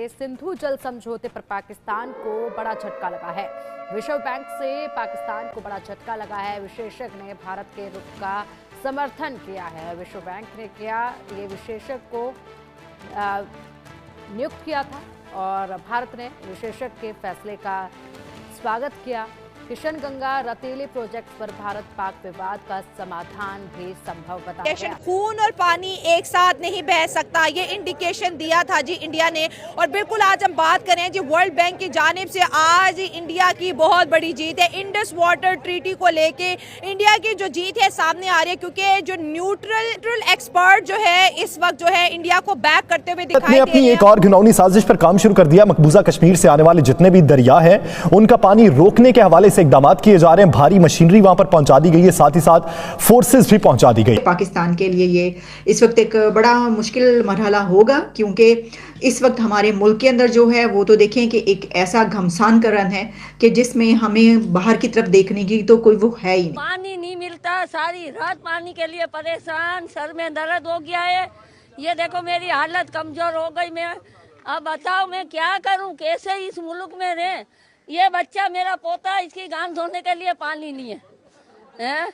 के सिंधु जल समझौते पर पाकिस्तान को बड़ा झटका लगा है। विश्व बैंक से पाकिस्तान को बड़ा झटका लगा है। विशेषज्ञ ने भारत के रुख का समर्थन किया है। विश्व बैंक ने ये विशेषज्ञ को नियुक्त किया था और भारत ने विशेषज्ञ के फैसले का स्वागत किया। किशन गंगा रतेले प्रोजेक्ट पर भारत पाक विवाद का समाधान भी संभव बताया गया। खून और पानी एक साथ नहीं बह सकता, ये इंडिकेशन दिया था जी इंडिया ने। और बिल्कुल आज हम बात करें जी वर्ल्ड बैंक की जानिब से आज इंडिया की बहुत बड़ी जीत है। इंडस वाटर ट्रीटी को लेके इंडिया की जो जीत है सामने आ रही है, क्योंकि जो न्यूट्रल एक्सपर्ट जो है इस वक्त जो है इंडिया को बैक करते हुए दिखाई दे रहे हैं। अपनी एक और घिनौनी साजिश पर काम शुरू कर दिया। मकबूजा कश्मीर से आने वाले जितने भी दरिया हैं उनका पानी रोकने के हवाले से इकदाम किए जा रहे हैं। भारी मशीनरी वहां पर पहुंचा दी गई है, साथ ही साथ फोर्सेस भी पहुंचा दी गई। पाकिस्तान के लिए ये इस वक्त एक बड़ा मुश्किल मरहला होगा, क्योंकि इस वक्त हमारे मुल्क के अंदर जो है वो तो देखें कि एक ऐसा घमसान करन है कि जिसमें हमें बाहर की तरफ देखने की तो कोई वो है ही नहीं। पानी नहीं मिलता, सारी रात पानी के लिए परेशान, सर में दर्द हो गया है। ये देखो मेरी हालत कमजोर हो गई। मैं अब बताओ मैं क्या करूं, कैसे इस मुल्क में रहे। ये बच्चा मेरा पोता, इसकी गान धोने के लिए पानी नहीं है,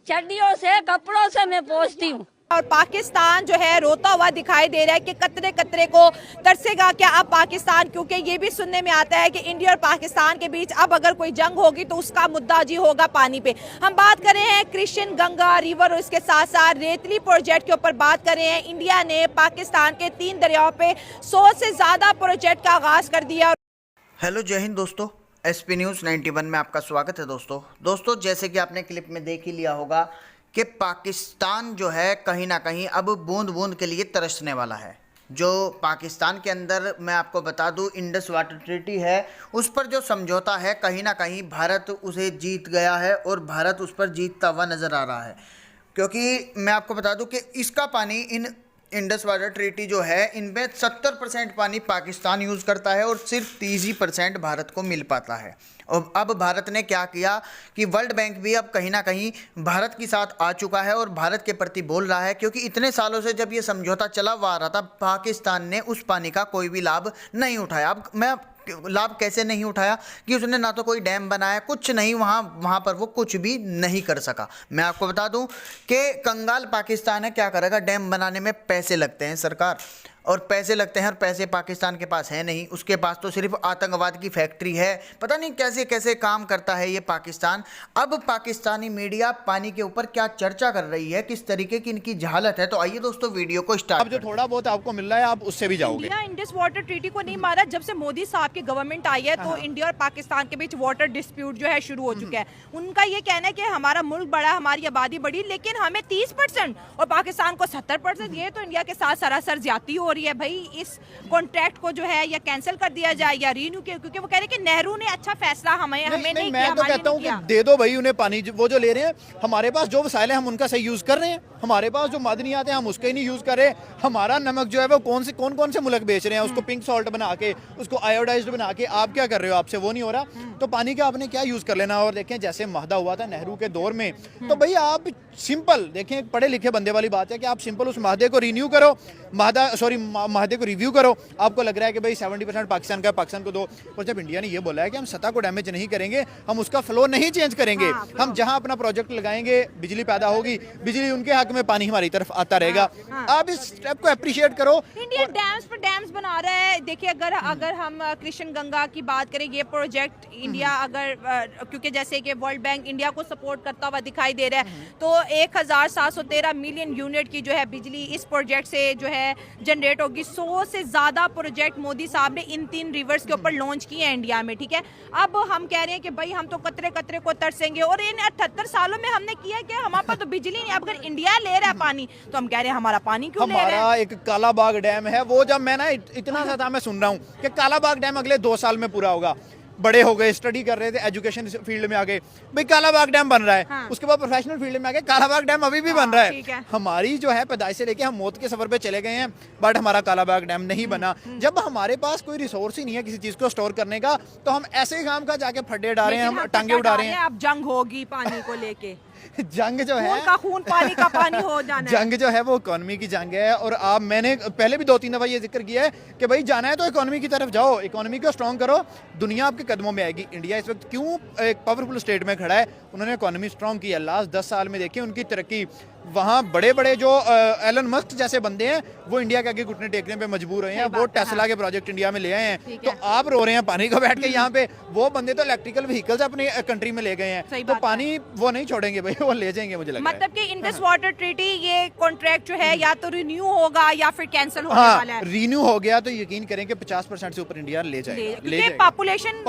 चड्डियों से कपड़ों से मैं पोंछती हूँ। और पाकिस्तान जो है रोता हुआ दिखाई दे रहा है कि कतरे कतरे को तरसेगा क्या अब पाकिस्तान, क्योंकि ये भी सुनने में आता है कि इंडिया और पाकिस्तान के बीच अब अगर कोई जंग होगी तो उसका मुद्दा जी होगा पानी पे। हम बात कर रहे हैं कृष्ण गंगा रिवर और इसके साथ साथ रेतली प्रोजेक्ट के ऊपर बात कर रहे हैं। इंडिया ने पाकिस्तान के 3 दरियाओं पे 100 से ज्यादा प्रोजेक्ट का आगाज कर दिया। हेलो जय हिंद दोस्तों, एसपी न्यूज़ 91 में आपका स्वागत है। दोस्तों जैसे कि आपने क्लिप में देख ही लिया होगा कि पाकिस्तान जो है कहीं ना कहीं अब बूंद बूंद के लिए तरसने वाला है। जो पाकिस्तान के अंदर मैं आपको बता दूं इंडस वाटर ट्रीटी है, उस पर जो समझौता है कहीं ना कहीं भारत उसे जीत गया है और भारत उस पर जीतता हुआ नज़र आ रहा है। क्योंकि मैं आपको बता दूं कि इसका पानी इंडस वाटर ट्रीटी जो है इनमें 70% पानी पाकिस्तान यूज़ करता है और सिर्फ 30% भारत को मिल पाता है। और अब भारत ने क्या किया कि वर्ल्ड बैंक भी अब कहीं ना कहीं भारत के साथ आ चुका है और भारत के प्रति बोल रहा है, क्योंकि इतने सालों से जब ये समझौता चला हुआ आ रहा था पाकिस्तान ने उस पानी का कोई भी लाभ नहीं उठाया। अब मैं लाभ कैसे नहीं उठाया कि उसने ना तो कोई डैम बनाया, कुछ नहीं, वहाँ पर वो कुछ भी नहीं कर सका। मैं आपको बता दूं कि कंगाल पाकिस्तान है, क्या करेगा, डैम बनाने में पैसे लगते हैं सरकार और पैसे लगते हैं और पैसे पाकिस्तान के पास है नहीं, उसके पास तो सिर्फ आतंकवाद की फैक्ट्री है। पता नहीं कैसे कैसे काम करता है ये पाकिस्तान। अब पाकिस्तानी मीडिया पानी के ऊपर क्या चर्चा कर रही है, किस तरीके की इनकी जहालत है, तो आइए दोस्तों वीडियो को स्टार्ट। अब जो थोड़ा बहुत आपको मिल रहा है आप उससे भी जाओगे। इंडिया इंडस वाटर ट्रीटी को नहीं मारा। जब से मोदी साहब की गवर्नमेंट आई है तो इंडिया और पाकिस्तान के बीच वाटर डिस्प्यूट जो है शुरू हो चुका है। उनका ये कहना है कि हमारा मुल्क बड़ा, हमारी आबादी बड़ी, लेकिन हमें 30% और पाकिस्तान को 70%। ये तो इंडिया के साथ सरासर ज्यादती हो रही है भाई। इस कॉन्ट्रैक्ट को जो है या कैंसिल कर दिया जाए या रीन्यू किया, क्योंकि वो कह रहे हैं कि नेहरू ने अच्छा फैसला हमें नहीं किया। मैं तो कहता हूँ कि दे दो भाई उन्हें पानी, वो जो ले रहे हैं। हमारे पास जो वसाइल है हम उनका सही यूज कर रहे हैं। हमारे पास जो मादनियात हैं हम उसके ही नहीं यूज कर रहे। हमारा नमक जो है वो कौन से मुल्क बेच रहे हैं, उसको पिंक सॉल्ट बना के, उसको आयोडाइज्ड बना के। आप क्या कर रहे हो, आपसे वो नहीं हो रहा, तो पानी का आपने क्या यूज कर लेना। और देखें जैसे महदा हुआ था नेहरू के दौर में, तो भाई आप सिंपल देखें, पढ़े लिखे बंदे वाली बात है कि आप सिंपल उस महदे को रिन्यू करो, महदे को रिव्यू करो। आपको लग रहा है कि भाई 70% पाकिस्तान का, पाकिस्तान को दो। और जब इंडिया ने ये बोला है कि हम सतह को डैमेज नहीं करेंगे, हम उसका फ्लो नहीं चेंज करेंगे, हम जहां अपना प्रोजेक्ट लगाएंगे बिजली पैदा होगी, बिजली उनके हक में, पानी हमारी तरफ आता रहेगा। आप इस स्टेप को अप्रिशिएट करो। इंडिया डैम्स पर डैम्स बना रहा है। देखिए अगर हम कृष्ण गंगा की बात करें, ये प्रोजेक्ट इंडिया अगर क्योंकि जैसे कि वर्ल्ड बैंक इंडिया को सपोर्ट करता हुआ दिखाई दे रहा है, तो 1713 मिलियन यूनिट की जो है बिजली इस प्रोजेक्ट से जो है जनरेट होगी। 100 से ज्यादा प्रोजेक्ट मोदी साहब ने इन 3 रिवर्स के ऊपर लॉन्च किए हैं इंडिया में, ठीक है। अब हम कह रहे हैं कि भाई हम तो कतरे कतरे को तरसेंगे, और इन 78 सालों में हमने किया कि हमारे पास तो बिजली नहीं। अब अगर इंडिया ले रहा है पानी तो हम कह रहे हैं हमारा पानी क्यों ले रहा है। हमारा एक कालाबाग डैम है, वो जब मैं ना इतना सा था, मैं सुन रहा हूँ कि कालाबाग डैम अगले 2 साल में पूरा होगा। बड़े हो गए, स्टडी कर रहे थे, एजुकेशन फील्ड में आ गए, भाई कालाबाग डैम बन रहा है। हाँ। उसके बाद प्रोफेशनल फील्ड में आ गए, कालाबाग डैम अभी भी बन रहा है। हमारी जो है पैदाइश से लेके हम मौत के सफर पे चले गए हैं, बट हमारा कालाबाग डैम नहीं बना। जब हमारे पास कोई रिसोर्स ही नहीं है किसी चीज को स्टोर करने का, तो हम ऐसे ही काम का जाके फड्डे उड़ा रहे हैं, हम टांगे उड़ा रहे हैं। अब जंग होगी पानी को लेके जंग जो है खून का खून पानी का पानी हो जाना है। जंग जो है वो इकोनॉमी की जंग है। और आप मैंने पहले भी 2-3 दफा ये जिक्र किया है कि भाई जाना है तो इकोनॉमी की तरफ जाओ, इकोनॉमी को स्ट्रॉन्ग करो, दुनिया आपके कदमों में आएगी। इंडिया इस वक्त क्यों एक पावरफुल स्टेट में खड़ा है, उन्होंने इकोनॉमी स्ट्रॉन्ग की है। लास्ट 10 साल में देखिए उनकी तरक्की, वहाँ बड़े बड़े जो एलन मस्क जैसे बंदे हैं वो इंडिया के आगे घुटने टेकने पे मजबूर हुए हैं, वो टेस्ला के प्रोजेक्ट इंडिया में ले आए हैं। तो आप रो रहे हैं पानी को बैठ के यहाँ पे, वो बंदे तो इलेक्ट्रिकल व्हीकल्स अपनी कंट्री में ले गए हैं, तो पानी वो नहीं छोड़ेंगे भाई, वो ले जाएंगे मुझे लगता है। मतलब कि इंडस वाटर ट्रीटी ये कॉन्ट्रैक्ट जो है या तो रिन्यू होगा या फिर कैंसिल होने वाला है। रिन्यू हो गया तो यकीन करें कि 50% से ऊपर इंडिया ले जाएगा। पॉपुलेशन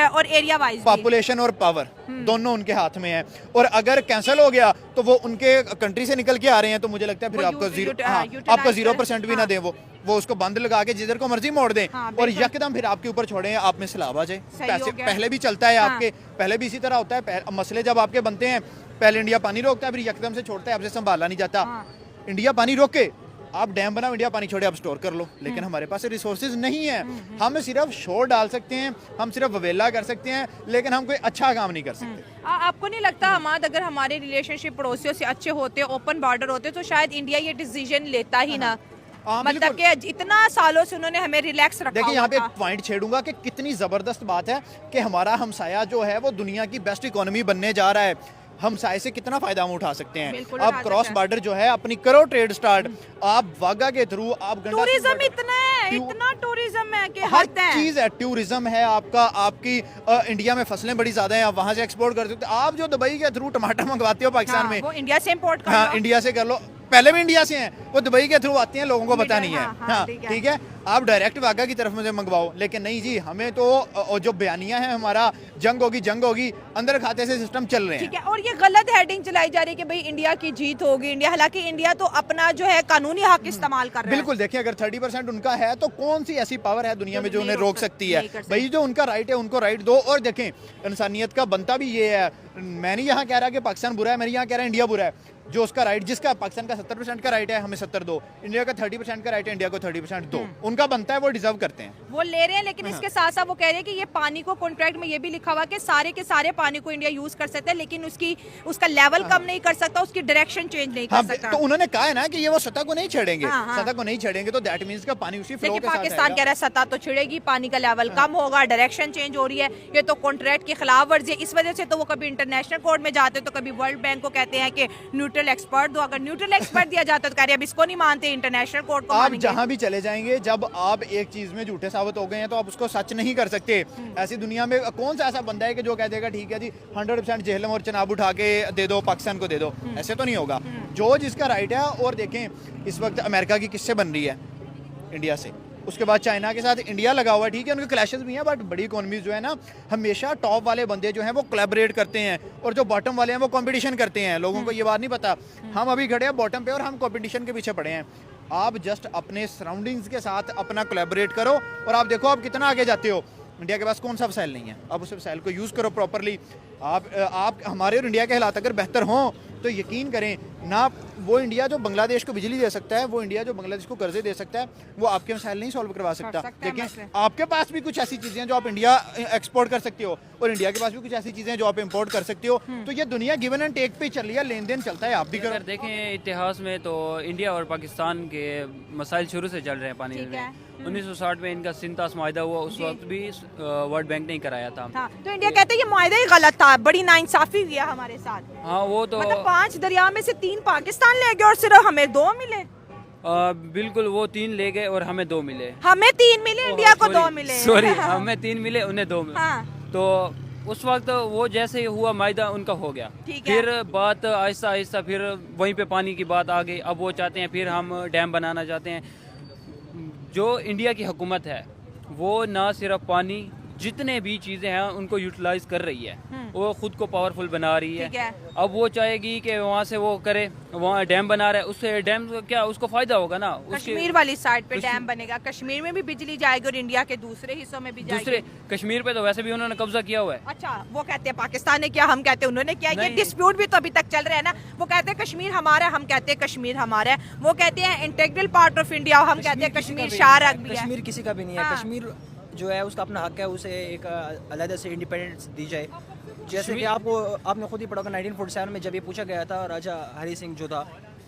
और एरिया वाइज, पॉपुलेशन और पावर दोनों उनके हाथ में है। और अगर कैंसिल हो गया तो वो उनके कंट्री से निकल के आ रहे हैं, तो मुझे लगता है फिर आपको 0% भी ना दें, वो उसको बंद लगा के जिधर को मर्जी मोड़ दें और यकदम फिर आपके ऊपर छोड़े, आप में सैलाब आ जाए। पैसे पहले भी चलता है आपके, पहले भी इसी तरह होता है। मसले जब आपके बनते हैं, पहले इंडिया पानी रोकता है, फिर यकदम से छोड़ता है, आपसे संभाला नहीं जाता। इंडिया पानी रोके, आप डैम बनाओ, इंडिया पानी छोड़े, आप स्टोर कर लो, लेकिन हमारे पास रिसोर्सेज नहीं है। हम सिर्फ शोर डाल सकते हैं, हम सिर्फ ववेला कर सकते हैं, लेकिन हम कोई अच्छा काम नहीं कर सकते। आपको नहीं लगता हमाद, अगर हमारे रिलेशनशिप पड़ोसियों से अच्छे होते, ओपन बॉर्डर होते, तो शायद इंडिया ये डिसीजन लेता ही ना? मतलब कि इतना सालों से उन्होंने हमें रिलैक्स रखा। देखिए यहाँ पे एक पॉइंट छेड़ूंगा कि कितनी जबरदस्त बात है कि हमारा हमसाया जो है वो दुनिया की बेस्ट इकोनॉमी बनने जा रहा है। हमसाये से कितना फायदा हम उठा सकते हैं। आप क्रॉस बॉर्डर जो है अपनी करो ट्रेड स्टार्ट, आप वाघा के थ्रू, आप टूरिज्म इतना टूरिज्म है कि हर चीज है, टूरिज्म है आपका, आपकी इंडिया में फसलें बड़ी ज्यादा हैं, आप वहां से एक्सपोर्ट कर सकते हो। आप जो दुबई के थ्रू टमाटर मंगवाते हो पाकिस्तान में, वो इंडिया से इंपोर्ट कर हाँ, इंडिया से कर लो, पहले भी इंडिया से हैं, वो दुबई के थ्रू आती हैं, लोगों को पता नहीं है। हाँ, ठीक है, आप डायरेक्ट वाघा की तरफ मुझे मंगवाओ, लेकिन नहीं जी, हमें तो जो बयानियां हैं हमारा जंग होगी, अंदर खाते से सिस्टम चल रहे हैं। ठीक है, और ये गलत हेडिंग चलाई जा रही है कि भाई इंडिया की जीत होगी, इंडिया, हालांकि इंडिया तो अपना जो है कानूनी हक इस्तेमाल कर रहा है। बिल्कुल, देखिए अगर 30% उनका है तो कौन सी ऐसी पावर है दुनिया में जो उन्हें रोक सकती है? भाई जो उनका राइट है उनको राइट दो। और देखें, इंसानियत का बनता भी ये है, मैं नहीं यहाँ कह रहा कि पाकिस्तान बुरा है, मैं यहाँ कह रहा इंडिया बुरा है। जो उसका राइट, जिसका पाकिस्तान का 70% का राइट है, हमें 70 दो, इंडिया का 30% का राइट है, इंडिया को 30% दो, उनका बनता है, वो डिजर्व करते हैं, वो ले रहे हैं। लेकिन इसके साथ साथ वो कह रहे हैं कि ये पानी को कॉन्ट्रैक्ट में ये भी लिखा हुआ कि सारे के सारे पानी को इंडिया यूज कर सकता है, लेकिन उसका लेवल कम नहीं कर सकता, उसकी डायरेक्शन चेंज नहीं कर सकता। तो उन्होंने कहा है ना कि ये वो सतह को नहीं छेड़ेंगे, सतह को नहीं छेड़ेंगे, तो दैट मींस का पानी उसी फ्लो के साथ पाकिस्तान कह रहा है सतह तो छिड़ेगी, पानी का लेवल कम होगा, डायरेक्शन चेंज हो रही है, ये तो कॉन्ट्रैक्ट की खिलाफ वर्जी है। इस वजह से तो वो कभी इंटरनेशनल कोर्ट में जाते तो कभी वर्ल्ड बैंक को कहते हैं कि न्यूट्रल एक्सपर्ट दो, अगर न्यूट्रल एक्सपर्ट दिया जाता तो कह रहे हैं अब इसको नहीं मानते, इंटरनेशनल कोर्ट को आप जहां भी चले जाएंगे, जब आप एक चीज में झूठे साबित हो गए हैं तो आप उसको सच नहीं कर सकते। ऐसी दुनिया में कौन सा ऐसा बंदा है कि जो कह देगा ठीक है जी 100% जेहलम और चनाब उठा के दे दो, पाकिस्तान को दे दो? ऐसे तो नहीं होगा। जो जिसका राइट है। और देखें, इस वक्त अमेरिका की किससे बन रही है? इंडिया से। उसके बाद चाइना के साथ इंडिया लगा हुआ है, ठीक है, उनके क्लैशेस भी हैं, बट बड़ी इकोनॉमीज जो है ना, हमेशा टॉप वाले बंदे जो हैं वो कोलैबोरेट करते हैं और जो बॉटम वाले हैं वो कंपटीशन करते हैं। लोगों को ये बात नहीं पता, हम अभी खड़े हैं बॉटम पे और हम कंपटीशन के पीछे पड़े हैं। आप जस्ट अपने सराउंडिंग्स के साथ अपना कोलैबोरेट करो और आप देखो आप कितना आगे जाते हो। इंडिया के पास कौन सा वसाइल नहीं है, आप उस वसाइल को यूज़ करो प्रॉपरली। आप हमारे और इंडिया के हालात अगर बेहतर हों तो यकीन करें ना, वो इंडिया जो बांग्लादेश को बिजली दे सकता है, वो इंडिया जो बांग्लादेश को कर्जे दे सकता है, वो आपके मसाइल नहीं सॉल्व करवा सकता। लेकिन आपके पास भी कुछ ऐसी चीज़ें हैं जो आप इंडिया एक्सपोर्ट कर सकते हो और इंडिया के पास भी कुछ ऐसी चीज़ें हैं जो आप इंपोर्ट कर सकते हो। तो ये दुनिया गिवन एंड टेक पे चल रही है, लेन देन चलता है, आप भी करो। देखें इतिहास में तो इंडिया और पाकिस्तान के मसाइल शुरू से चल रहे हैं पानी में। 1960 में इनका सिंतास मुआहदा हुआ, उस वक्त भी वर्ल्ड बैंक ने कराया था। तो इंडिया कहते हैं ये मुआहदा ही गलत था, बड़ी नाइंसाफी हुई है हमारे साथ। हाँ, वो तो मतलब 5 दरिया में से 3 पाकिस्तान ले गए और सिर्फ हमें 2 मिले। बिल्कुल, वो 3 ले गए और हमें 2 मिले। हमें 3 मिले, इंडिया को 2 मिले। सॉरी, हमें 3 मिले, उन्हें 2 मिले। हाँ। तो उस वक्त वो जैसे हुआ मायदा उनका हो गया, फिर बात आहिस्ता आहिस्ता फिर वहीं पे पानी की बात आ गई। अब वो चाहते हैं फिर हम डैम बनाना चाहते हैं। जो इंडिया की हुकूमत है वो ना सिर्फ पानी, जितने भी चीज़ें हैं उनको यूटिलाइज कर रही है, वो खुद को पावरफुल बना रही है। अब वो चाहेगी कि वहाँ से वो करे, वहाँ डैम बना रहा है, उससे डैम क्या उसको फायदा होगा ना। कश्मीर वाली साइड पे डैम बनेगा, कश्मीर में भी बिजली जाएगी और इंडिया के दूसरे हिस्सों में भी जाएगी। दूसरे कश्मीर पे तो वैसे भी उन्होंने कब्जा किया हुआ है। अच्छा, वो कहते हैं पाकिस्तान ने किया, हम कहते हैं उन्होंने किया। ये डिस्प्यूट भी तो अभी तक चल रहा है ना। वो कहते हैं कश्मीर हमारा है, हम कहते हैं कश्मीर हमारा है। वो कहते हैं इंटीग्रल पार्ट ऑफ इंडिया, हम कहते हैं कश्मीर शाह रख भी है। कश्मीर किसी का भी नहीं है। कश्मीर जो है उसका अपना हक है, उसे एक अलग से इंडिपेंडेंस दी जाए। जैसे कि आपने खुद ही पढ़ा होगा 1947 में जब ये पूछा गया था, राजा हरी सिंह जो था,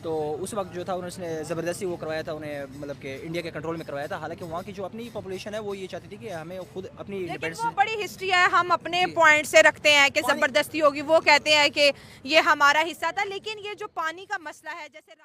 तो उस वक्त जो था उन्होंने ज़बरदस्ती वो करवाया था उन्हें, मतलब कि इंडिया के कंट्रोल में करवाया था। हालांकि वहाँ की जो अपनी पॉपुलेशन है वो ये चाहती थी कि हमें खुद अपनी लेकिन वो बड़ी हिस्ट्री है, हम अपने पॉइंट से रखते हैं कि ज़बरदस्ती होगी, वो कहते हैं कि ये हमारा हिस्सा था। लेकिन ये जो पानी का मसला है, जैसे